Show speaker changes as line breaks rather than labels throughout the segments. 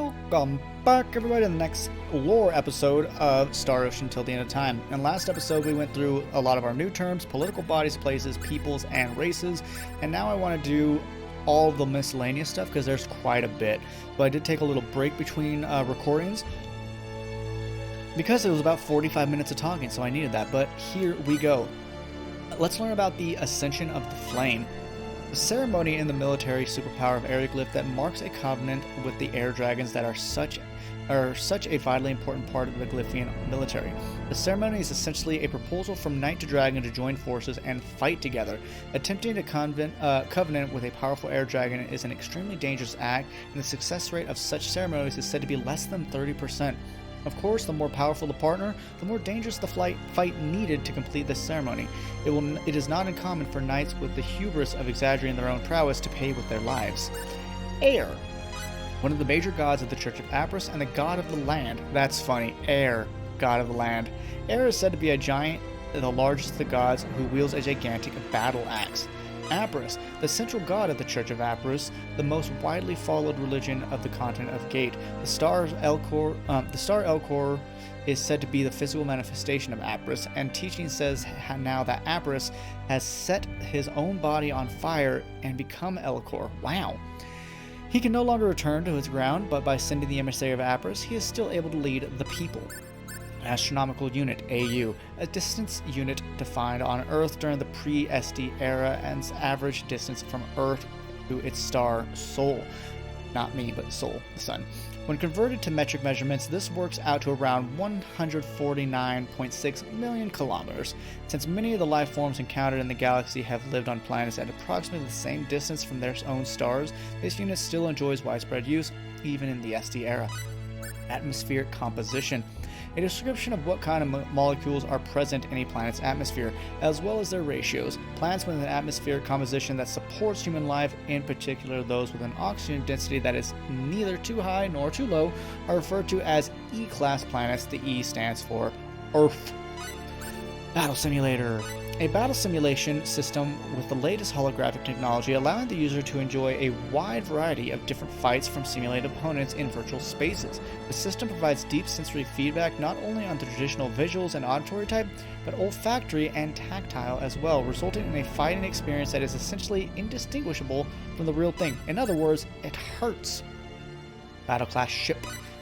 Welcome back, everybody, to the next lore episode of Star Ocean Till the End of Time. In last episode, we went through a lot of our new terms, political bodies, places, peoples, and races, and now I want to do all the miscellaneous stuff because there's quite a bit. So I did take a little break between recordings because it was about 45 minutes of talking, so I needed that, but here we go. Let's learn about the Ascension of the Flame. A ceremony in the military superpower of Aeroglyph that marks a covenant with the air dragons that are such a vitally important part of the Glyphian military. The ceremony is essentially a proposal from knight to dragon to join forces and fight together. Attempting to covenant with a powerful air dragon is an extremely dangerous act, and the success rate of such ceremonies is said to be less than 30%. Of course, the more powerful the partner, the more dangerous the fight needed to complete this ceremony. It is not uncommon for knights with the hubris of exaggerating their own prowess to pay with their lives. Air. One of the major gods of the Church of Apris and the god of the land. That's funny. Air, god of the land. Air is said to be a giant, the largest of the gods, who wields a gigantic battle axe. Apris, the central god of the Church of Apris, the most widely followed religion of the continent of Gate. The star Elcor is said to be the physical manifestation of Apris, and teaching says now that Apris has set his own body on fire and become Elcor. Wow. He can no longer return to his ground, but by sending the emissary of Apris, he is still able to lead the people. Astronomical Unit, AU, a distance unit defined on Earth during the pre-SD era and average distance from Earth to its star, Sol. Not me, but Sol, the sun. When converted to metric measurements, this works out to around 149.6 million kilometers. Since many of the life forms encountered in the galaxy have lived on planets at approximately the same distance from their own stars, this unit still enjoys widespread use, even in the SD era. Atmospheric composition. A description of what kind of molecules are present in a planet's atmosphere, as well as their ratios. Planets with an atmospheric composition that supports human life, in particular those with an oxygen density that is neither too high nor too low, are referred to as E-class planets. The E stands for Earth. Battle Simulator. A battle simulation system with the latest holographic technology, allowing the user to enjoy a wide variety of different fights from simulated opponents in virtual spaces. The system provides deep sensory feedback not only on the traditional visuals and auditory type, but olfactory and tactile as well, resulting in a fighting experience that is essentially indistinguishable from the real thing. In other words, it hurts. Battle Class Ship.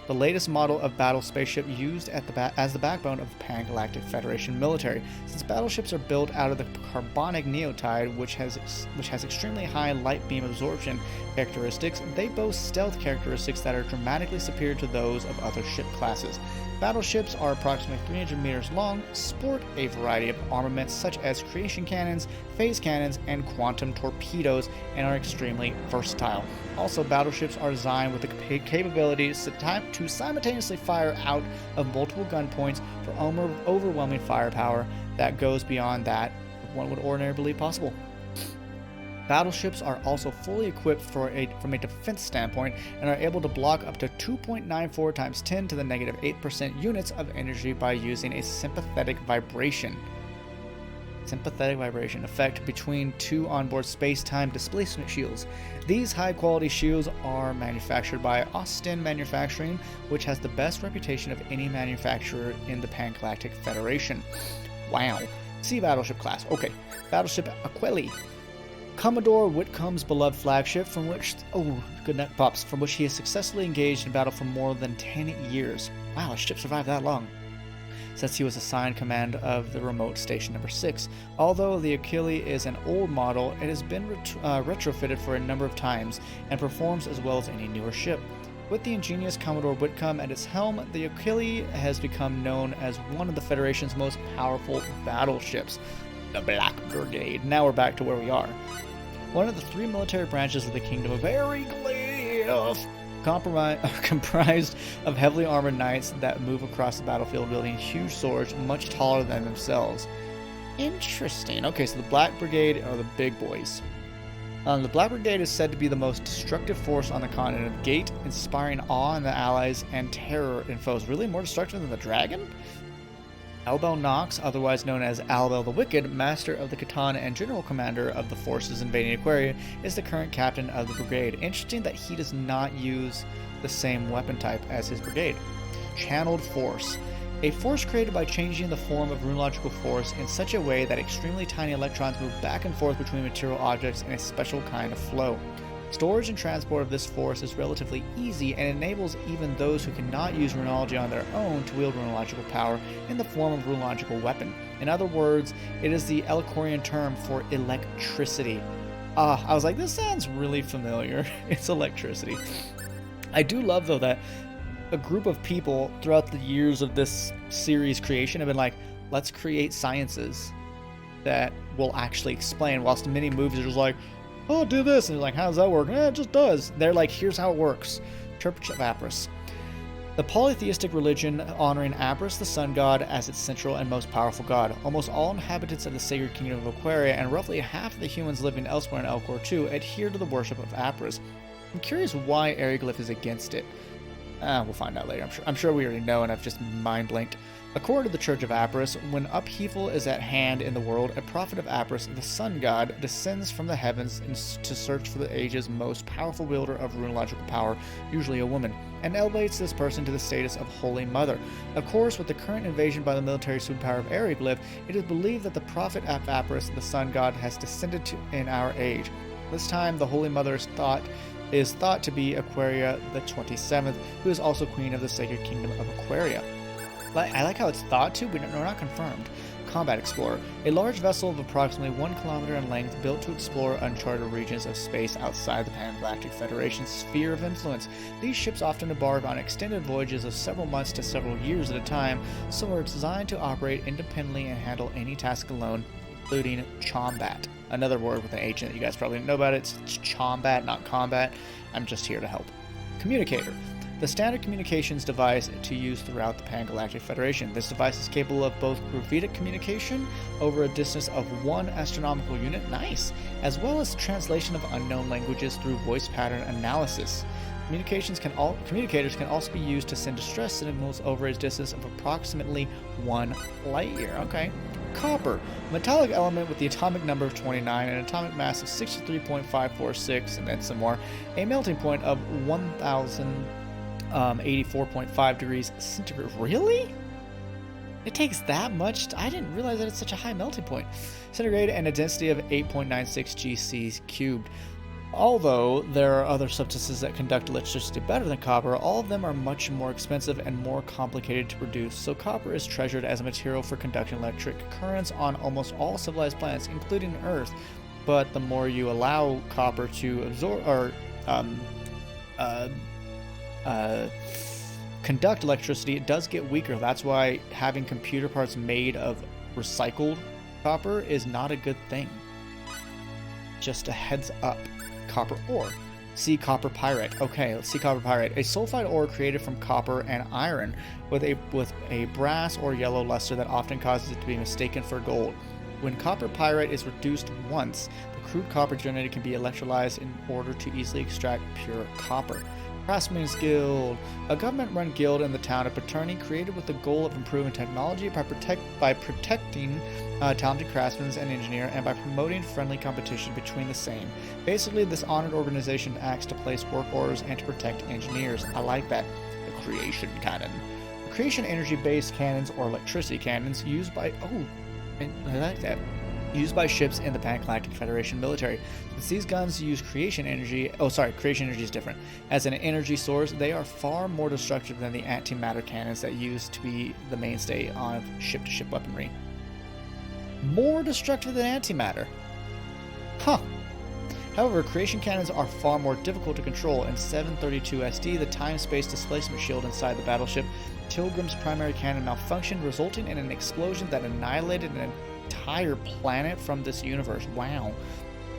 The latest model of battle spaceship used as the backbone of the Pan-Galactic Federation military. Since battleships are built out of the carbonic neotide, which has extremely high light beam absorption characteristics, they boast stealth characteristics that are dramatically superior to those of other ship classes. Battleships are approximately 300 meters long, sport a variety of armaments such as creation cannons, phase cannons, and quantum torpedoes, and are extremely versatile. Also, battleships are designed with the capability to simultaneously fire out of multiple gun points for overwhelming firepower that goes beyond that one would ordinarily believe possible. Battleships are also fully equipped from a defense standpoint and are able to block up to 2.94 times 10 to the negative 8% units of energy by using a sympathetic vibration effect between two onboard space-time displacement shields. These high-quality shields are manufactured by Austin Manufacturing, which has the best reputation of any manufacturer in the Pan-Galactic Federation. Wow. Sea battleship class. Okay. Battleship Aquili. Commodore Whitcomb's beloved flagship, from which he has successfully engaged in battle for more than 10 years. Wow, a ship survived that long. Since he was assigned command of the remote station number 6. Although the Aquili is an old model, it has been retrofitted for a number of times and performs as well as any newer ship. With the ingenious Commodore Whitcomb at its helm, the Aquili has become known as one of the Federation's most powerful battleships. The Black Brigade. Now we're back to where we are. One of the 3 military branches of the Kingdom of Aeroglyph, comprised of heavily armored knights that move across the battlefield wielding huge swords much taller than themselves. Interesting. Okay, so the Black Brigade are the big boys. The Black Brigade is said to be the most destructive force on the continent of Gate, inspiring awe in the allies and terror in foes. Really? More destructive than the dragon? Albel Knox, otherwise known as Albel the Wicked, master of the katana and general commander of the forces invading Aquaria, is the current captain of the brigade. Interesting that he does not use the same weapon type as his brigade. Channeled Force. A force created by changing the form of runeological force in such a way that extremely tiny electrons move back and forth between material objects in a special kind of flow. Storage and transport of this force is relatively easy and enables even those who cannot use runeology on their own to wield runeological power in the form of runeological weapon. In other words, it is the Elcorian term for electricity. I was like, this sounds really familiar. It's electricity. I do love, though, that a group of people throughout the years of this series creation have been like, let's create sciences that will actually explain, whilst many movies are just like, oh, do this, and they're like, how does that work? It just does. They're like, here's how it works. Church of Apris. The polytheistic religion honoring Apris, the sun god, as its central and most powerful god. Almost all inhabitants of the sacred kingdom of Aquaria, and roughly half of the humans living elsewhere in Elcor too, adhere to the worship of Apris. I'm curious why Aryglyph is against it. We'll find out later. I'm sure we already know, and I've just mind blinked. According to the Church of Apris, when upheaval is at hand in the world, a prophet of Apris, the sun god, descends from the heavens to search for the age's most powerful wielder of runeological power, usually a woman, and elevates this person to the status of Holy Mother. Of course, with the current invasion by the military superpower of Aryglyph, it is believed that the prophet of Apris, the sun god, has descended in our age. This time, the Holy Mother is thought to be Aquaria the 27th, who is also queen of the sacred kingdom of Aquaria. I like how it's thought to, but we're not confirmed. Combat Explorer, a large vessel of approximately 1 kilometer in length built to explore uncharted regions of space outside the Pan-Galactic Federation's sphere of influence. These ships often embark on extended voyages of several months to several years at a time, so are designed to operate independently and handle any task alone, including Chombat. Another word with an H in it, you guys probably didn't know about it. It's Chombat, not combat. I'm just here to help. Communicator. The standard communications device to use throughout the Pan-Galactic Federation. This device is capable of both gravitic communication over a distance of 1 astronomical unit, nice, as well as translation of unknown languages through voice pattern analysis. Communicators can also be used to send distress signals over a distance of approximately 1 light year. Okay. Copper, a metallic element with the atomic number of 29, an atomic mass of 63.546, and then some more, a melting point of 1084.5 degrees centigrade. Really? It takes that much? I didn't realize that it's such a high melting point. Centigrade, and a density of 8.96 GC cubed. Although there are other substances that conduct electricity better than copper, all of them are much more expensive and more complicated to produce, so copper is treasured as a material for conducting electric currents on almost all civilized planets, including Earth. But the more you allow copper to absorb or conduct electricity, it does get weaker. That's why having computer parts made of recycled copper is not a good thing. Just a heads up. Copper ore. See copper pyrite. Okay, let's see copper pyrite. A sulfide ore created from copper and iron with a brass or yellow luster that often causes it to be mistaken for gold. When copper pyrite is reduced once, the crude copper generated can be electrolyzed in order to easily extract pure copper. Craftsman's Guild, a government-run guild in the town of Paterni created with the goal of improving technology by protecting talented craftsmen and engineers, and by promoting friendly competition between the same. Basically, this honored organization acts to place work orders and to protect engineers. I like that. The Creation Cannon. The Creation energy-based cannons, or electricity cannons, used by ships in the Pan-Galactic Federation military. Since these guns use creation energy is different. As an energy source, they are far more destructive than the antimatter cannons that used to be the mainstay of ship-to-ship weaponry. More destructive than antimatter. Huh. However, creation cannons are far more difficult to control. In 732 SD, the time-space displacement shield inside the battleship Tilgrim's primary cannon malfunctioned, resulting in an explosion that annihilated an entire planet from this universe. Wow.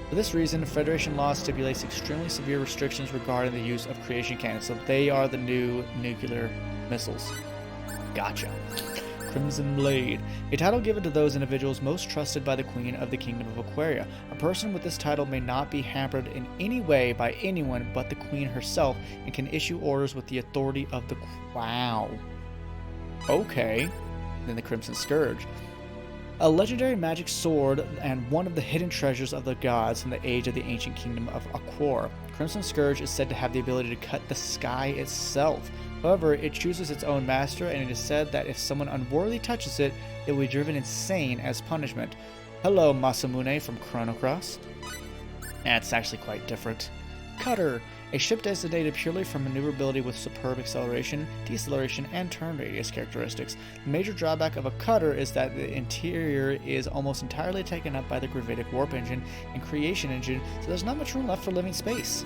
For this reason, Federation law stipulates extremely severe restrictions regarding the use of creation cannons, so they are the new nuclear missiles. Gotcha. Crimson Blade, a title given to those individuals most trusted by the Queen of the Kingdom of Aquaria. A person with this title may not be hampered in any way by anyone but the Queen herself, and can issue orders with the authority of the... Wow. Okay. Then the Crimson Scourge. A legendary magic sword and one of the hidden treasures of the gods from the age of the ancient kingdom of Aquor. Crimson Scourge is said to have the ability to cut the sky itself. However, it chooses its own master, and it is said that if someone unworthily touches it, it will be driven insane as punishment. Hello, Masamune from Chrono Cross. It's actually quite different. Cutter. A ship designated purely for maneuverability with superb acceleration, deceleration, and turn radius characteristics. The major drawback of a cutter is that the interior is almost entirely taken up by the gravitic warp engine and creation engine, so there's not much room left for living space.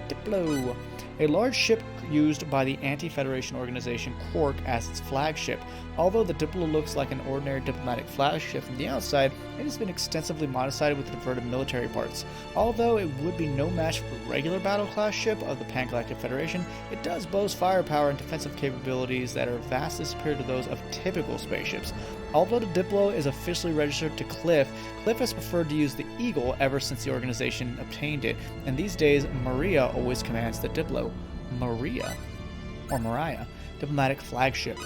Diplo. A large ship used by the anti-Federation organization Quark as its flagship. Although the Diplo looks like an ordinary diplomatic flagship from the outside, it has been extensively modified with diverted military parts. Although it would be no match for a regular battle-class ship of the Pan-Galactic Federation, it does boast firepower and defensive capabilities that are vastly superior to those of typical spaceships. Although the Diplo is officially registered to Cliff, Cliff has preferred to use the Eagle ever since the organization obtained it, and these days Maria always commands the Diplo. Mariah, diplomatic flagship.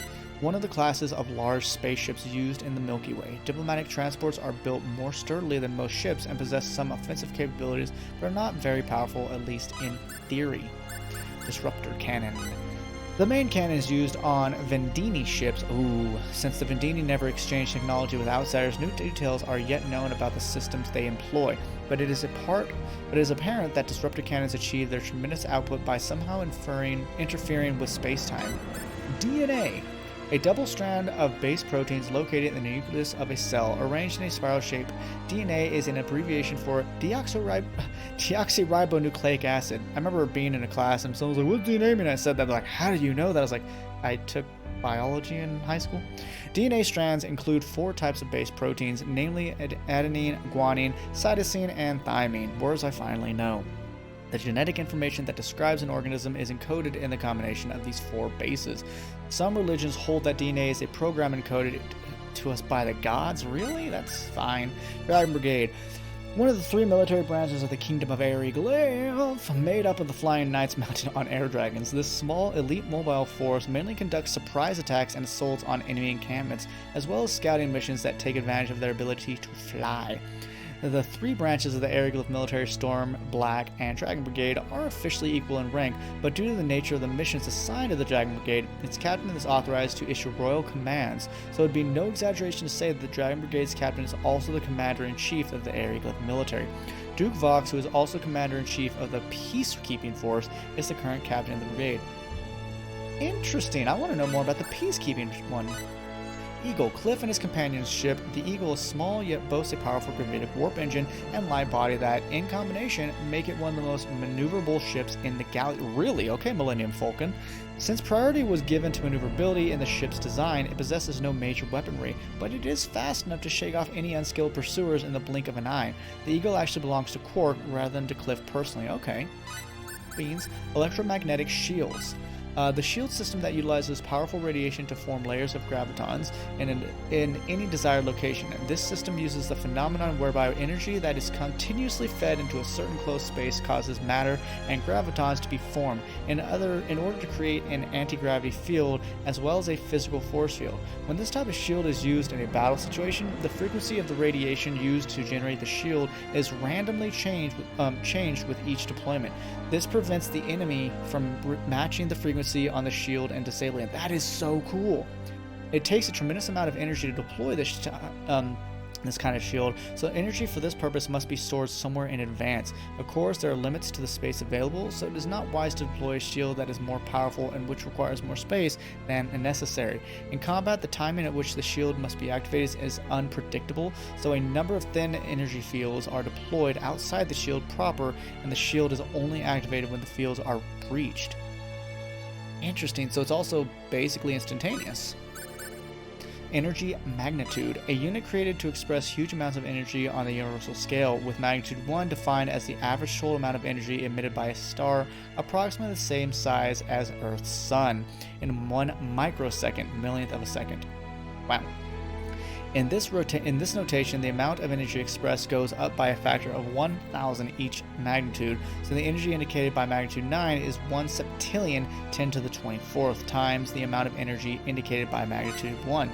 One of the classes of large spaceships used in the Milky Way. Diplomatic transports are built more sturdily than most ships and possess some offensive capabilities, but are not very powerful, at least in theory. Disruptor cannon. The main cannon is used on Vendini ships. Since the Vendini never exchanged technology with outsiders, new details are yet known about the systems they employ. But it is apparent that disruptor cannons achieve their tremendous output by somehow interfering with space-time. DNA. A double strand of base proteins located in the nucleus of a cell, arranged in a spiral shape. DNA is an abbreviation for deoxyribonucleic acid. I remember being in a class and someone was like, "What's DNA mean?" I said that. They're like, "How did you know that?" I was like, "I took biology in high school." DNA strands include 4 types of base proteins, namely adenine, guanine, cytosine, and thymine, words I finally know. The genetic information that describes an organism is encoded in the combination of these 4 bases. Some religions hold that DNA is a program encoded to us by the gods. Really? That's fine. Dragon Brigade. One of the 3 military branches of the Kingdom of Airglyph, made up of the Flying Knights mounted on air dragons. This small, elite mobile force mainly conducts surprise attacks and assaults on enemy encampments, as well as scouting missions that take advantage of their ability to fly. The 3 branches of the Airglyph Military, Storm, Black, and Dragon Brigade, are officially equal in rank, but due to the nature of the missions assigned to the Dragon Brigade, its captain is authorized to issue royal commands, so it would be no exaggeration to say that the Dragon Brigade's captain is also the commander-in-chief of the Airglyph Military. Duke Vox, who is also commander-in-chief of the Peacekeeping Force, is the current captain of the brigade. Interesting, I want to know more about the Peacekeeping one. Eagle. Cliff and his companion's ship. The Eagle is small yet boasts a powerful gravitic warp engine and light body that, in combination, make it one of the most maneuverable ships in the galaxy. Really? Okay, Millennium Falcon. Since priority was given to maneuverability in the ship's design, it possesses no major weaponry, but it is fast enough to shake off any unskilled pursuers in the blink of an eye. The Eagle actually belongs to Quark rather than to Cliff personally. Okay. Beans. Electromagnetic shields. The shield system that utilizes powerful radiation to form layers of gravitons in any desired location. This system uses the phenomenon whereby energy that is continuously fed into a certain closed space causes matter and gravitons to be formed in order to create an anti-gravity field as well as a physical force field. When this type of shield is used in a battle situation, the frequency of the radiation used to generate the shield is randomly changed with each deployment. This prevents the enemy from matching the frequency on the shield and disabling it. That is so cool. It takes a tremendous amount of energy to deploy this kind of shield, so energy for this purpose must be stored somewhere in advance. Of course, there are limits to the space available, so it is not wise to deploy a shield that is more powerful and which requires more space than necessary. In combat, the timing at which the shield must be activated is unpredictable, so a number of thin energy fields are deployed outside the shield proper, and the shield is only activated when the fields are breached. Interesting, so it's also basically instantaneous. Energy magnitude, a unit created to express huge amounts of energy on the universal scale, with magnitude 1 defined as the average total amount of energy emitted by a star approximately the same size as Earth's sun in 1 microsecond, millionth of a second. Wow. In this notation, the amount of energy expressed goes up by a factor of 1,000 each magnitude, so the energy indicated by magnitude 9 is 1 septillion 10 to the 24th times the amount of energy indicated by magnitude 1.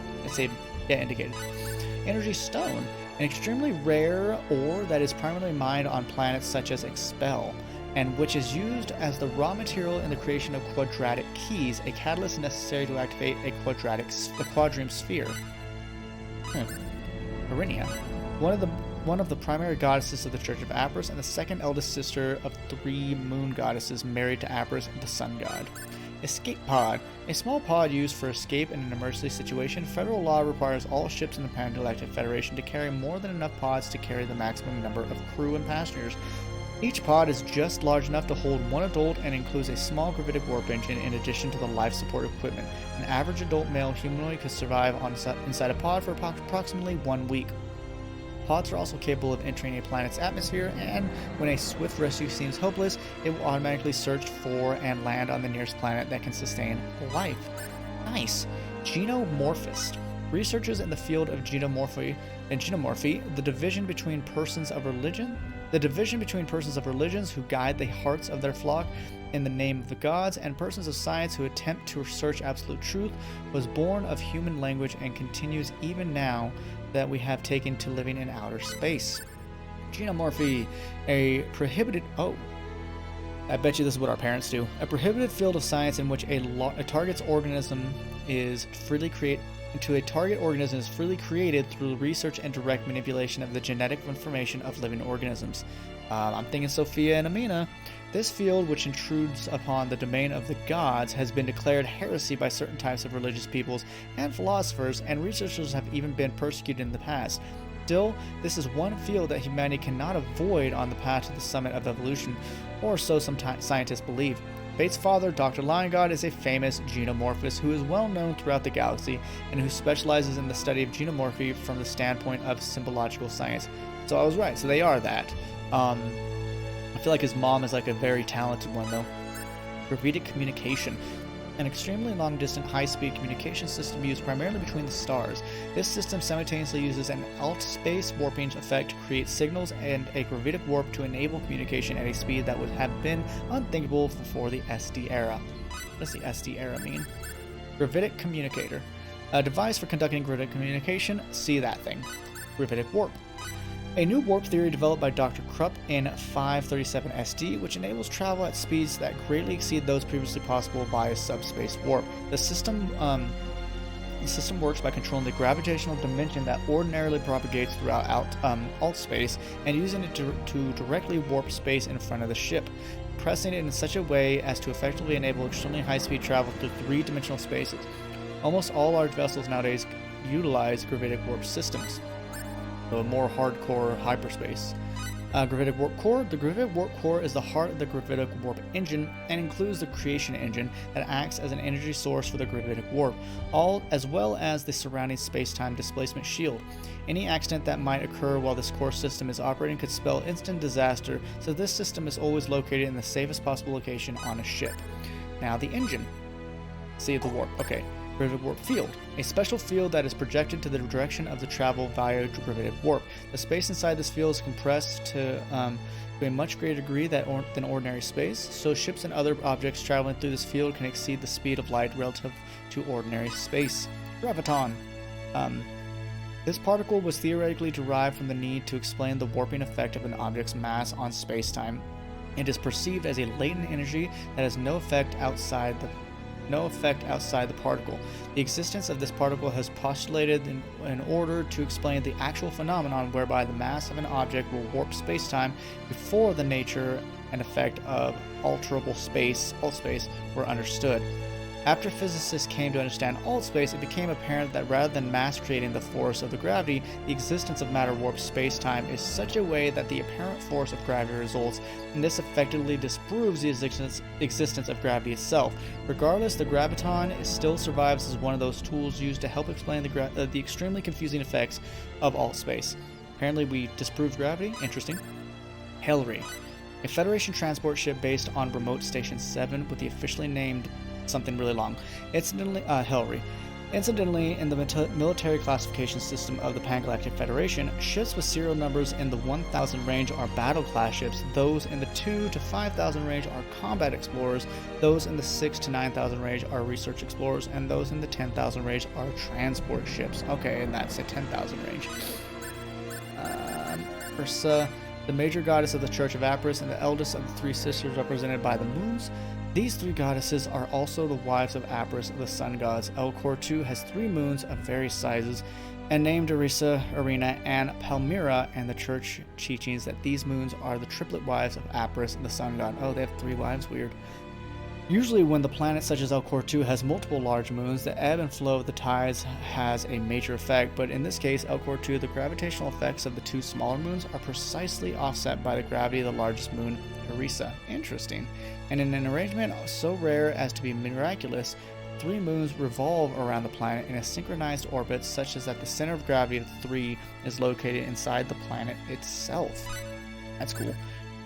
Indicated. Energy stone, an extremely rare ore that is primarily mined on planets such as Expel, and which is used as the raw material in the creation of quadratic keys, a catalyst necessary to activate a quadrium sphere. Arinia, one of the primary goddesses of the Church of Apris and the second eldest sister of 3 moon goddesses married to Apris, the sun god. Escape pod, a small pod used for escape in an emergency situation. Federal law requires all ships in the Pan-Galactic Federation to carry more than enough pods to carry the maximum number of crew and passengers. Each pod is just large enough to hold 1 adult and includes a small gravitic warp engine in addition to the life support equipment. An average adult male humanoid could survive inside a pod for approximately 1 week. Pods are also capable of entering a planet's atmosphere, and when a swift rescue seems hopeless, it will automatically search for and land on the nearest planet that can sustain life. Nice. Genomorphist. Researchers in the field of genomorphy, the division between persons of religions who guide the hearts of their flock in the name of the gods, and persons of science who attempt to search absolute truth, was born of human language and continues even now that we have taken to living in outer space. Genomorphy, a prohibited... I bet you this is what our parents do. A prohibited field of science in which a target organism is freely created through research and direct manipulation of the genetic information of living organisms. I'm thinking Sophia and Amina. This field, which intrudes upon the domain of the gods, has been declared heresy by certain types of religious peoples and philosophers, and researchers have even been persecuted in the past. Still, this is one field that humanity cannot avoid on the path to the summit of evolution, or so some scientists believe. Fate's father, Dr. Lion God, is a famous genomorphist who is well known throughout the galaxy and who specializes in the study of genomorphy from the standpoint of symbological science. So I was right, so they are that. I feel like his mom is like a very talented one though. Gravitic communication. An extremely long-distance, high-speed communication system used primarily between the stars. This system simultaneously uses an alt-space warping effect to create signals and a gravitic warp to enable communication at a speed that would have been unthinkable before the SD era. What does the SD era mean? Gravitic communicator. A device for conducting gravitic communication. See that thing. Gravitic warp. A new warp theory developed by Dr. Krupp in 537 SD, which enables travel at speeds that greatly exceed those previously possible by a subspace warp. The system works by controlling the gravitational dimension that ordinarily propagates throughout alt space and using it to directly warp space in front of the ship, pressing it in such a way as to effectively enable extremely high-speed travel through 3-dimensional spaces. Almost all large vessels nowadays utilize gravitic warp systems. So a more hardcore hyperspace. Gravitic warp core. The gravitic warp core is the heart of the gravitic warp engine and includes the creation engine that acts as an energy source for the gravitic warp, as well as the surrounding space-time displacement shield. Any accident that might occur while this core system is operating could spell instant disaster, so this system is always located in the safest possible location on a ship. Now the engine. See the warp. Okay. Gravitic warp field, a special field that is projected to the direction of the travel via gravitic warp. The space inside this field is compressed to a much greater degree than ordinary space, so ships and other objects traveling through this field can exceed the speed of light relative to ordinary space. Graviton. This particle was theoretically derived from the need to explain the warping effect of an object's mass on space-time. It is perceived as a latent energy that has no effect outside the particle. The existence of this particle has postulated in order to explain the actual phenomenon whereby the mass of an object will warp space-time before the nature and effect of alt space were understood. After physicists came to understand alt space, it became apparent that rather than mass creating the force of the gravity, the existence of matter warps space-time in such a way that the apparent force of gravity results, and this effectively disproves the existence of gravity itself. Regardless, the graviton still survives as one of those tools used to help explain the extremely confusing effects of alt space. Apparently we disproved gravity? Interesting. Helry, a Federation transport ship based on Remote Station 7 with the officially named something really long. Incidentally, Helry. Incidentally, in the military classification system of the Pan-Galactic Federation, ships with serial numbers in the 1000 range are battle class ships, those in the 2 to 5000 range are combat explorers, those in the 6 to 9000 range are research explorers, and those in the 10,000 range are transport ships. Okay, and that's the 10,000 range. Ursa, the major goddess of the Church of Apris and the eldest of the three sisters represented by the moons. These three goddesses are also the wives of Apris, the sun gods. Elcor too has three moons of various sizes, and named Orisa, Arena, and Palmyra, and the church teachings that these moons are the triplet wives of Apris, the sun god. Oh, they have three wives? Weird. Usually when the planet such as Elcor 2 has multiple large moons, the ebb and flow of the tides has a major effect, but in this case, Elcor 2, the gravitational effects of the two smaller moons are precisely offset by the gravity of the largest moon, Orisa. Interesting. And in an arrangement so rare as to be miraculous, three moons revolve around the planet in a synchronized orbit such as that the center of gravity of the three is located inside the planet itself. That's cool.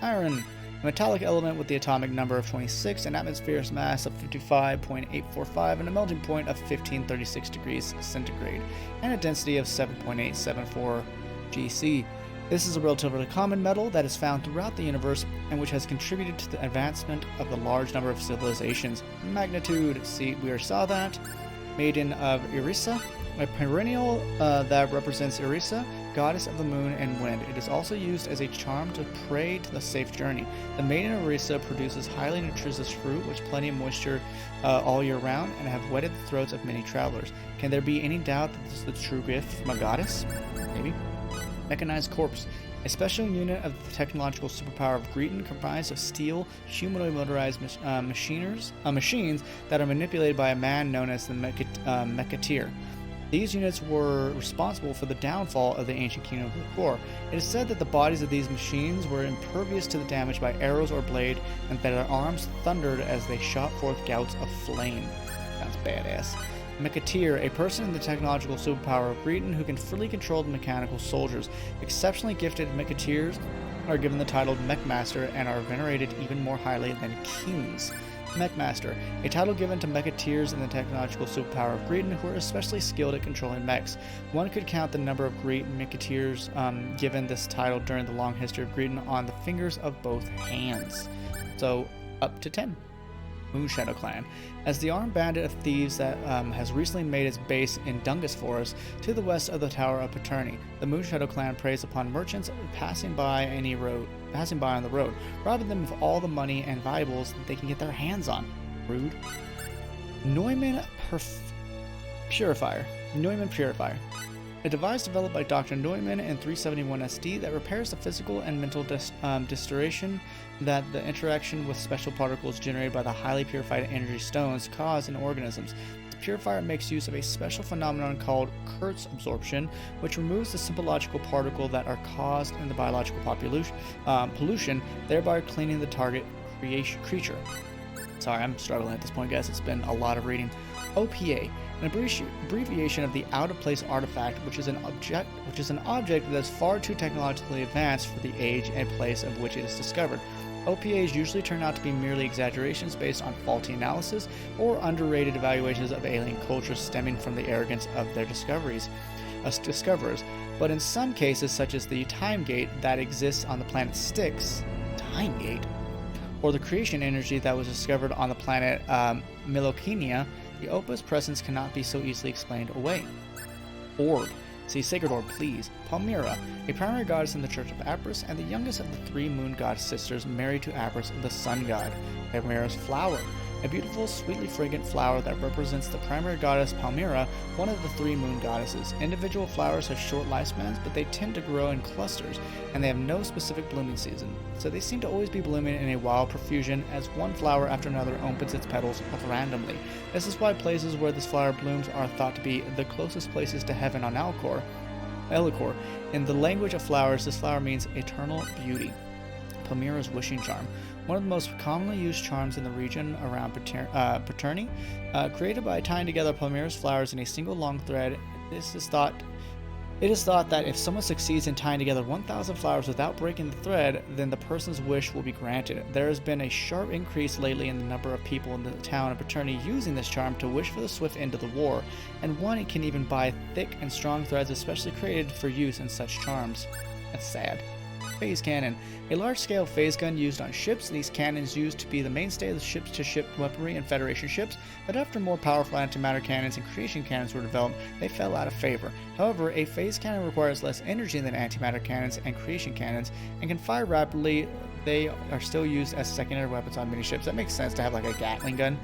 Iron. A metallic element with the atomic number of 26, an atmosphere's mass of 55.845, and a melting point of 1536 degrees centigrade, and a density of 7.874 GC. This is a relatively common metal that is found throughout the universe and which has contributed to the advancement of the large number of civilizations. Magnitude, see, we already saw that. Maiden of Orisa, a perennial that represents Orisa, goddess of the moon and wind. It is also used as a charm to pray to the safe journey. The maiden of Orisa produces highly nutritious fruit with plenty of moisture all year round and have wetted the throats of many travelers. Can there be any doubt that this is the true gift from a goddess? Maybe. Mechanized corpse. A special unit of the technological superpower of Greeton comprised of steel, humanoid motorized machines that are manipulated by a man known as the Mechatir. These units were responsible for the downfall of the ancient kingdom of Lucor. It is said that the bodies of these machines were impervious to the damage by arrows or blade, and that their arms thundered as they shot forth gouts of flame. Sounds badass. Mechatir, a person in the technological superpower of Greeton who can freely control the mechanical soldiers. Exceptionally gifted Mechatirs are given the title Mechmaster and are venerated even more highly than kings. Mechmaster, a title given to Mechatirs in the technological superpower of Greeton who are especially skilled at controlling mechs. One could count the number of Mechatirs given this title during the long history of Greeton on the fingers of both hands. So, up to 10. Moonshadow Clan. As the armed bandit of thieves that has recently made its base in Dungus Forest to the west of the Tower of Paterni, the Moonshadow Clan preys upon merchants passing by on the road, robbing them of all the money and valuables that they can get their hands on. Rude. Neumann Purifier. A device developed by Dr. Neumann in 371 SD that repairs the physical and mental distortion that the interaction with special particles generated by the highly purified energy stones cause in organisms. The purifier makes use of a special phenomenon called Kurtz absorption, which removes the symbological particle that are caused in the biological pollution, thereby cleaning the target creature. Sorry, I'm struggling at this point, guys. It's been a lot of reading. OPA, an abbreviation of the out-of-place artifact, which is an object that is far too technologically advanced for the age and place of which it is discovered. OPAs usually turn out to be merely exaggerations based on faulty analysis or underrated evaluations of alien cultures stemming from the arrogance of their discoverers. But in some cases, such as the time gate that exists on the planet Styx, time gate, or the creation energy that was discovered on the planet Milokenia, the Opa's presence cannot be so easily explained away. Orb. See Sacred Orb, please. Palmyra, a primary goddess in the Church of Apris and the youngest of the three moon god sisters married to Apris, the sun god. Palmyra's flower, a beautiful, sweetly fragrant flower that represents the primary goddess Palmyra, one of the three moon goddesses. Individual flowers have short lifespans, but they tend to grow in clusters, and they have no specific blooming season. So they seem to always be blooming in a wild profusion as one flower after another opens its petals randomly. This is why places where this flower blooms are thought to be the closest places to heaven on Elcor. In the language of flowers, this flower means eternal beauty. Palmyra's wishing charm, one of the most commonly used charms in the region around Paterni, created by tying together Palmyra's flowers in a single long thread. This is thought It is thought that if someone succeeds in tying together 1,000 flowers without breaking the thread, then the person's wish will be granted. There has been a sharp increase lately in the number of people in the town and fraternity using this charm to wish for the swift end of the war, and one can even buy thick and strong threads especially created for use in such charms. That's sad. Phase cannon. A large-scale phase gun used on ships. These cannons used to be the mainstay of the ship-to-ship weaponry in Federation ships, but after more powerful antimatter cannons and creation cannons were developed, they fell out of favor. However, a phase cannon requires less energy than antimatter cannons and creation cannons, and can fire rapidly. They are still used as secondary weapons on many ships. That makes sense to have like a Gatling gun.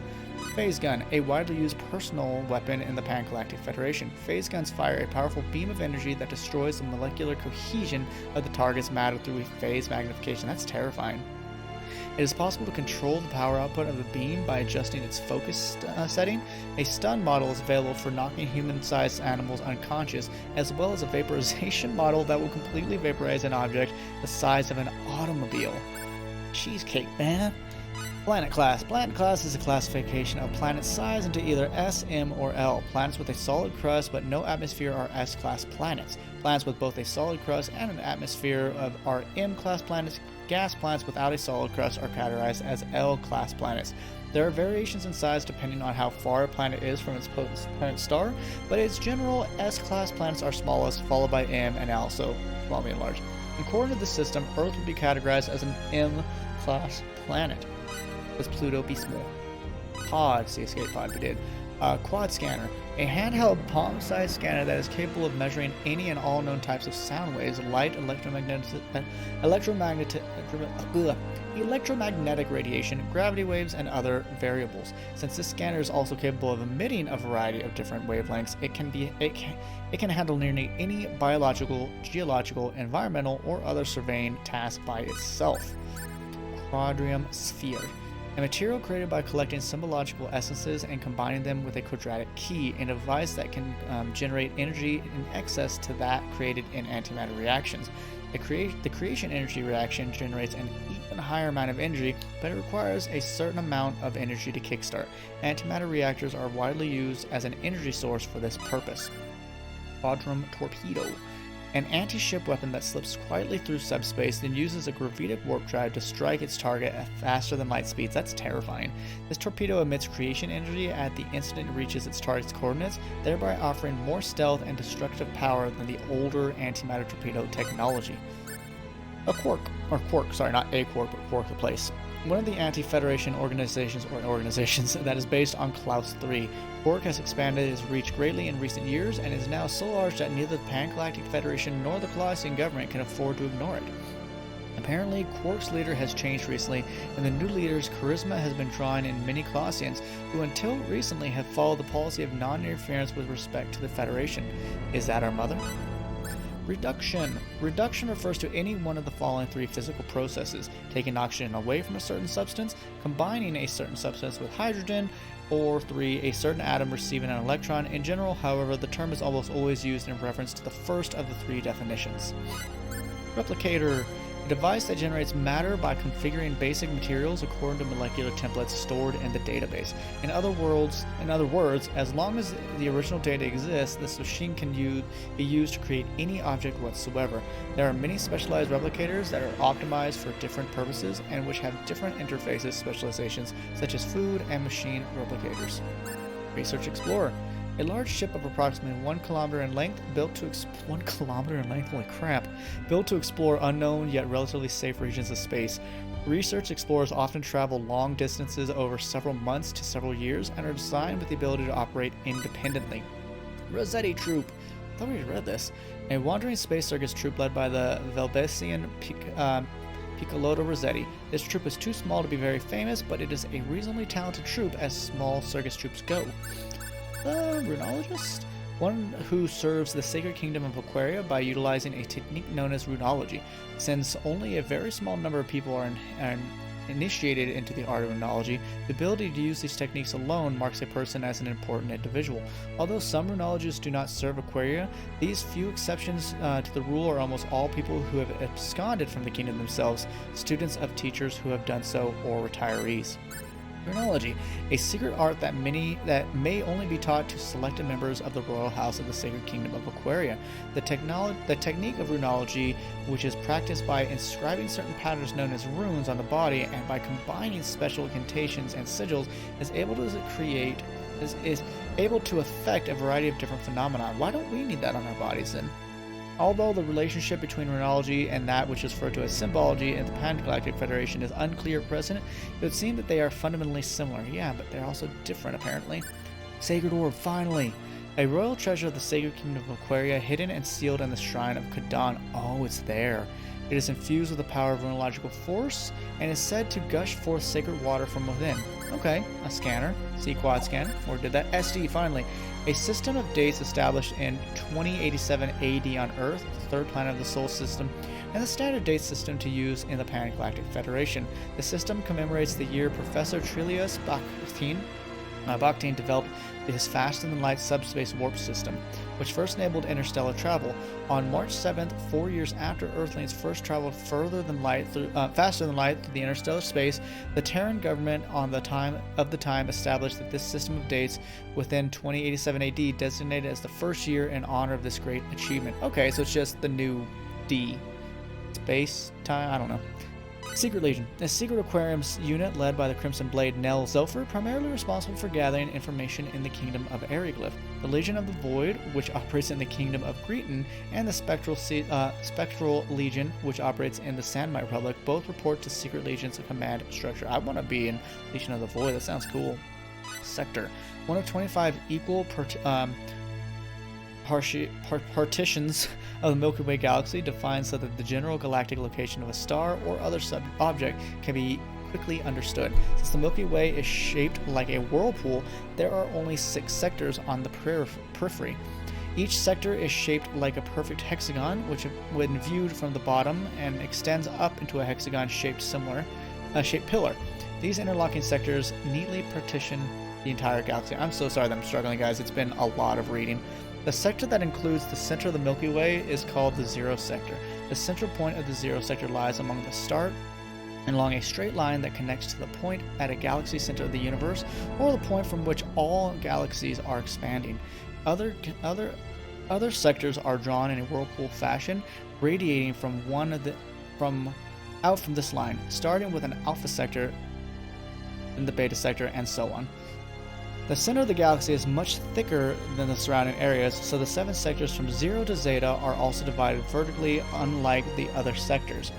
Phase gun, a widely used personal weapon in the Pan-Galactic Federation. Phase guns fire a powerful beam of energy that destroys the molecular cohesion of the target's matter through a phase magnification. That's terrifying. It is possible to control the power output of the beam by adjusting its focus setting. A stun model is available for knocking human-sized animals unconscious, as well as a vaporization model that will completely vaporize an object the size of an automobile. Cheesecake, man. Planet class. Planet class is a classification of planet size into either S, M, or L. Planets with a solid crust but no atmosphere are S-class planets. Planets with both a solid crust and an atmosphere are M-class planets. Gas planets without a solid crust are categorized as L-class planets. There are variations in size depending on how far a planet is from its parent star, but its general S-class planets are smallest, followed by M and L, so small, medium, large. According to the system, Earth would be categorized as an M-class planet. Does Pluto be small? Pod, see escape pod we did. Quad scanner, a handheld palm-sized scanner that is capable of measuring any and all known types of sound waves, light, electromagnetic radiation, gravity waves, and other variables. Since this scanner is also capable of emitting a variety of different wavelengths, it can handle nearly any biological, geological, environmental, or other surveying task by itself. Quadrium sphere. A material created by collecting symbological essences and combining them with a quadratic key, a device that can generate energy in excess to that created in antimatter reactions. The creation energy reaction generates an even higher amount of energy, but it requires a certain amount of energy to kickstart. Antimatter reactors are widely used as an energy source for this purpose. Quadrum torpedo. An anti-ship weapon that slips quietly through subspace, then uses a gravitic warp drive to strike its target at faster than light speeds. That's terrifying. This torpedo emits creation energy at the instant it reaches its target's coordinates, thereby offering more stealth and destructive power than the older antimatter torpedo technology. A quark the place. One of the anti-Federation organizations that is based on Klaus 3. Quark has expanded its reach greatly in recent years and is now so large that neither the Pan-Galactic Federation nor the Colossian government can afford to ignore it. Apparently, Quark's leader has changed recently, and the new leader's charisma has been drawing in many Colossians who until recently have followed the policy of non-interference with respect to the Federation. Is that our mother? Reduction. Reduction refers to any one of the following three physical processes: taking oxygen away from a certain substance, combining a certain substance with hydrogen, or 3. A certain atom receiving an electron. In general, however, the term is almost always used in reference to the first of the three definitions. Replicator. A device that generates matter by configuring basic materials according to molecular templates stored in the database. In other words, as long as the original data exists, this machine can be used to create any object whatsoever. There are many specialized replicators that are optimized for different purposes and which have different interfaces specializations, such as food and machine replicators. Research Explorer. A large ship of approximately 1 kilometer in length, built to explore unknown yet relatively safe regions of space. Research explorers often travel long distances over several months to several years and are designed with the ability to operate independently. Rossetti Troop. I thought we had read this. A wandering space circus troop led by the Velbesian Piccolotto Rossetti. This troop is too small to be very famous, but it is a reasonably talented troop as small circus troops go. Runologist? One who serves the sacred kingdom of Aquaria by utilizing a technique known as runology. Since only a very small number of people are initiated into the art of runology, the ability to use these techniques alone marks a person as an important individual. Although some runologists do not serve Aquaria, these few exceptions to the rule are almost all people who have absconded from the kingdom themselves, students of teachers who have done so, or retirees. Runology, a secret art that may only be taught to selected members of the royal house of the Sacred Kingdom of Aquaria. The technique of runology, which is practiced by inscribing certain patterns known as runes on the body and by combining special incantations and sigils, is able to affect a variety of different phenomena. Why don't we need that on our bodies then? Although the relationship between runology and that which is referred to as symbology in the Pan-Galactic Federation is unclear at present, it would seem that they are fundamentally similar. Yeah, but they're also different apparently. Sacred Orb, finally! A royal treasure of the Sacred Kingdom of Aquaria, hidden and sealed in the Shrine of Kadan. Oh, it's there. It is infused with the power of runological force and is said to gush forth sacred water from within. Okay, a scanner. C quad scan. Or did that? SD, finally. A system of dates established in 2087 AD on Earth, the third planet of the Sol system, and the standard date system to use in the Pan-Galactic Federation. The system commemorates the year Professor Trilius Bakhtin developed his faster-than-light subspace warp system, which first enabled interstellar travel. On March 7th, 4 years after Earthlings first traveled faster than light through the interstellar space, the Terran government of the time established that this system of dates within 2087 AD designated as the first year in honor of this great achievement. Okay, so it's just the new D. Space time? I don't know. Secret Legion, a secret aquariums unit led by the Crimson Blade Nell Zelfer, primarily responsible for gathering information in the Kingdom of Ariglyph. The Legion of the Void, which operates in the Kingdom of Greeton, and the Spectral Legion, which operates in the Sandmite Republic, both report to Secret Legion's command structure. I want to be in Legion of the Void, that sounds cool. Sector, one of 25 equal partitions of the Milky Way galaxy, defined so that the general galactic location of a star or other object can be quickly understood. Since the Milky Way is shaped like a whirlpool, there are only 6 sectors on the periphery. Each sector is shaped like a perfect hexagon, which, when viewed from the bottom, and extends up into a hexagon-shaped pillar. These interlocking sectors neatly partition the entire galaxy. I'm so sorry that I'm struggling, guys. It's been a lot of reading. The sector that includes the center of the Milky Way is called the Zero Sector. The central point of the Zero Sector lies among the start and along a straight line that connects to the point at a galaxy center of the universe, or the point from which all galaxies are expanding. Other sectors are drawn in a whirlpool fashion, radiating from this line, starting with an alpha sector, then the beta sector, and so on. The center of the galaxy is much thicker than the surrounding areas, so the 7 sectors from 0 to Zeta are also divided vertically, unlike the other sectors.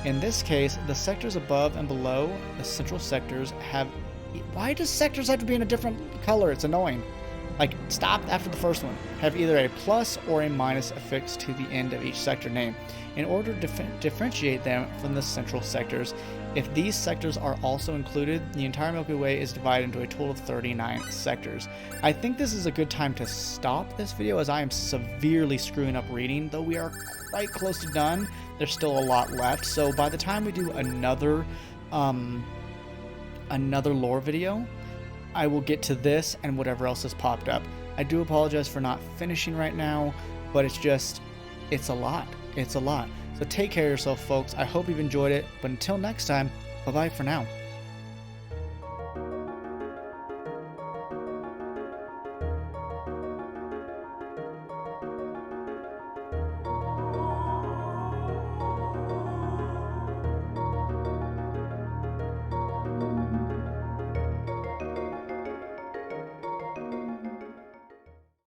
In this case, the sectors above and below the central sectors have... Why does sectors have to be in a different color? It's annoying. Like, stop after the first one. Have either a plus or a minus affixed to the end of each sector name, in order to differentiate them from the central sectors. If these sectors are also included, the entire Milky Way is divided into a total of 39 sectors. I think this is a good time to stop this video, as I am severely screwing up reading. Though we are quite close to done, there's still a lot left. So by the time we do another lore video, I will get to this and whatever else has popped up. I do apologize for not finishing right now, but it's a lot. It's a lot. So take care of yourself, folks. I hope you've enjoyed it, but until next time, bye-bye for now.